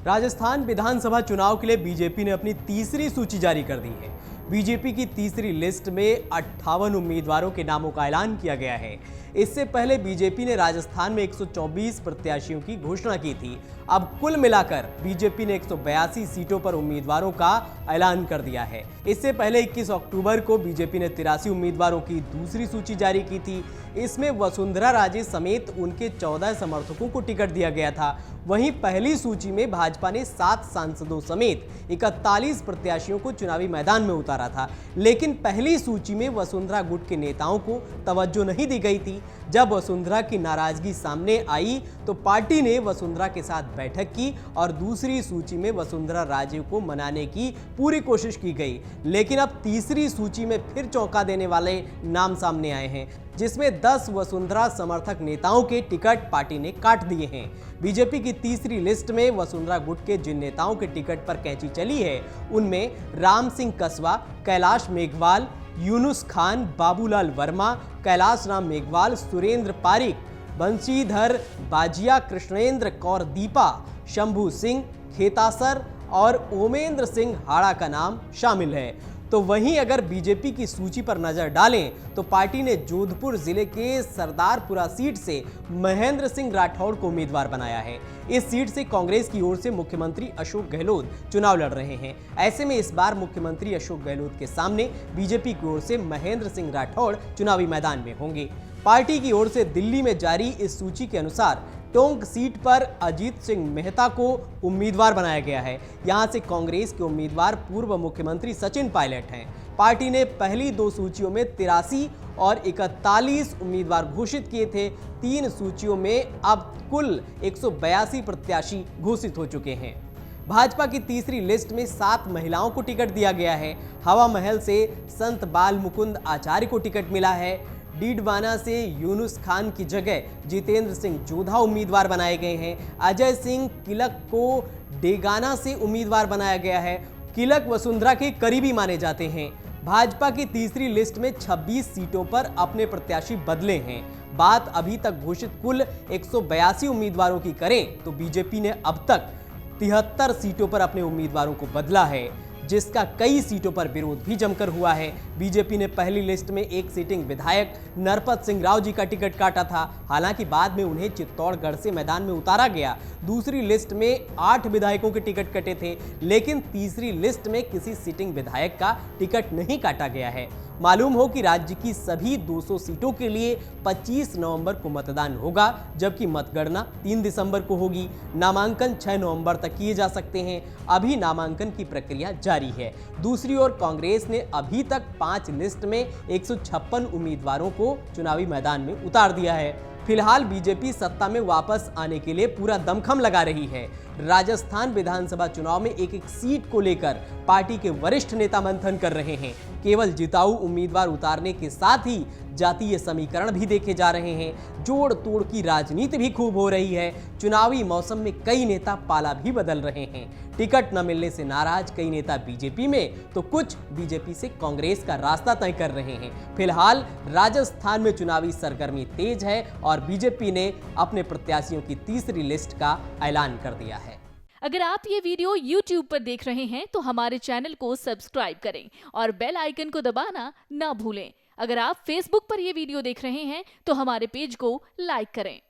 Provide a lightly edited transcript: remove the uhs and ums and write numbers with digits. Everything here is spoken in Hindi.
राजस्थान विधानसभा चुनाव के लिए बीजेपी ने अपनी तीसरी सूची जारी कर दी है। बीजेपी की तीसरी लिस्ट में 58 उम्मीदवारों के नामों का ऐलान किया गया है। इससे पहले बीजेपी ने राजस्थान में 124 प्रत्याशियों की घोषणा की थी। अब कुल मिलाकर बीजेपी ने 182 सीटों पर उम्मीदवारों का ऐलान कर दिया है। इससे पहले 21 अक्टूबर को बीजेपी ने 83 उम्मीदवारों की दूसरी सूची जारी की थी। इसमें वसुंधरा राजे समेत उनके 14 समर्थकों को टिकट दिया गया था। वहीं पहली सूची में भाजपा ने 7 सांसदों समेत 41 प्रत्याशियों को चुनावी मैदान में उतारा था। लेकिन पहली सूची में वसुंधरा गुट के नेताओं को तवज्जो नहीं दी गई थी। जब वसुंधरा की नाराजगी सामने आई तो पार्टी ने वसुंधरा के साथ बैठक की और दूसरी सूची में वसुंधरा राजे को मनाने की पूरी कोशिश की गई। लेकिन अब तीसरी सूची में फिर चौंका देने वाले नाम सामने आए हैं, जिसमें 10 वसुंधरा समर्थक नेताओं के टिकट पार्टी ने काट दिए हैं। बीजेपी की तीसरी लिस्ट में वसुंधरा गुट के जिन नेताओं के टिकट पर कैंची चली है, उनमें राम सिंह कसवा, कैलाश मेघवाल, यूनुस खान, बाबूलाल वर्मा, कैलाश राम मेघवाल, सुरेंद्र पारिक, बंशीधर बाजिया, कृष्णेंद्र कौर दीपा, शंभू सिंह खेतासर और ओमेंद्र सिंह हाड़ा का नाम शामिल है। तो वहीं अगर बीजेपी की सूची पर नजर डालें तो पार्टी ने जोधपुर जिले के सरदारपुरा सीट से महेंद्र सिंह राठौड़ को उम्मीदवार बनाया है। इस सीट से कांग्रेस की ओर से मुख्यमंत्री अशोक गहलोत चुनाव लड़ रहे हैं। ऐसे में इस बार मुख्यमंत्री अशोक गहलोत के सामने बीजेपी की ओर से महेंद्र सिंह राठौड़ चुनावी मैदान में होंगे। पार्टी की ओर से दिल्ली में जारी इस सूची के अनुसार टोंक सीट पर अजीत सिंह मेहता को उम्मीदवार बनाया गया है। यहां से कांग्रेस के उम्मीदवार पूर्व मुख्यमंत्री सचिन पायलट हैं। पार्टी ने पहली 2 सूचियों में 83 और 41 उम्मीदवार घोषित किए थे। 3 सूचियों में अब कुल 182 प्रत्याशी घोषित हो चुके हैं। भाजपा की तीसरी लिस्ट में 7 महिलाओं को टिकट दिया गया है। हवा महल से संत बाल मुकुंद आचार्य को टिकट मिला है। डीडवाना से यूनुस खान की जगह जितेंद्र सिंह जोधा उम्मीदवार बनाए गए हैं। अजय सिंह किलक को डेगाना से उम्मीदवार बनाया गया है। किलक वसुंधरा के करीबी माने जाते हैं। भाजपा की तीसरी लिस्ट में 26 सीटों पर अपने प्रत्याशी बदले हैं। बात अभी तक घोषित कुल 182 उम्मीदवारों की करें तो बीजेपी ने अब तक 73 सीटों पर अपने उम्मीदवारों को बदला है, जिसका कई सीटों पर विरोध भी जमकर हुआ है। बीजेपी ने पहली लिस्ट में एक सिटिंग विधायक नरपत सिंह राव जी का टिकट काटा था। हालांकि बाद में उन्हें चित्तौड़गढ़ से मैदान में उतारा गया। दूसरी लिस्ट में 8 विधायकों के टिकट कटे थे, लेकिन तीसरी लिस्ट में किसी सिटिंग विधायक का टिकट नहीं काटा गया है। मालूम हो कि राज्य की सभी 200 सीटों के लिए 25 नवंबर को मतदान होगा, जबकि मतगणना 3 दिसंबर को होगी। नामांकन 6 नवंबर तक किए जा सकते हैं। अभी नामांकन की प्रक्रिया जारी है। दूसरी ओर कांग्रेस ने अभी तक 5 लिस्ट में 156 उम्मीदवारों को चुनावी मैदान में उतार दिया है। फिलहाल बीजेपी सत्ता में वापस आने के लिए पूरा दमखम लगा रही है। राजस्थान विधानसभा चुनाव में एक सीट को लेकर पार्टी के वरिष्ठ नेता मंथन कर रहे हैं। केवल जिताऊ उम्मीदवार उतारने के साथ ही जातीय समीकरण भी देखे जा रहे हैं। जोड़ तोड़ की राजनीति भी खूब हो रही है। चुनावी मौसम में कई नेता पाला भी बदल रहे हैं। टिकट न मिलने से नाराज कई नेता बीजेपी में तो कुछ बीजेपी से कांग्रेस का रास्ता तय कर रहे हैं। फिलहाल राजस्थान में चुनावी सरगर्मी तेज है और बीजेपी ने अपने प्रत्याशियों की तीसरी लिस्ट का ऐलान कर दिया है। अगर आप ये वीडियो YouTube पर देख रहे हैं तो हमारे चैनल को सब्सक्राइब करें और बेल आइकन को दबाना ना भूलें। अगर आप Facebook पर ये वीडियो देख रहे हैं तो हमारे पेज को लाइक करें।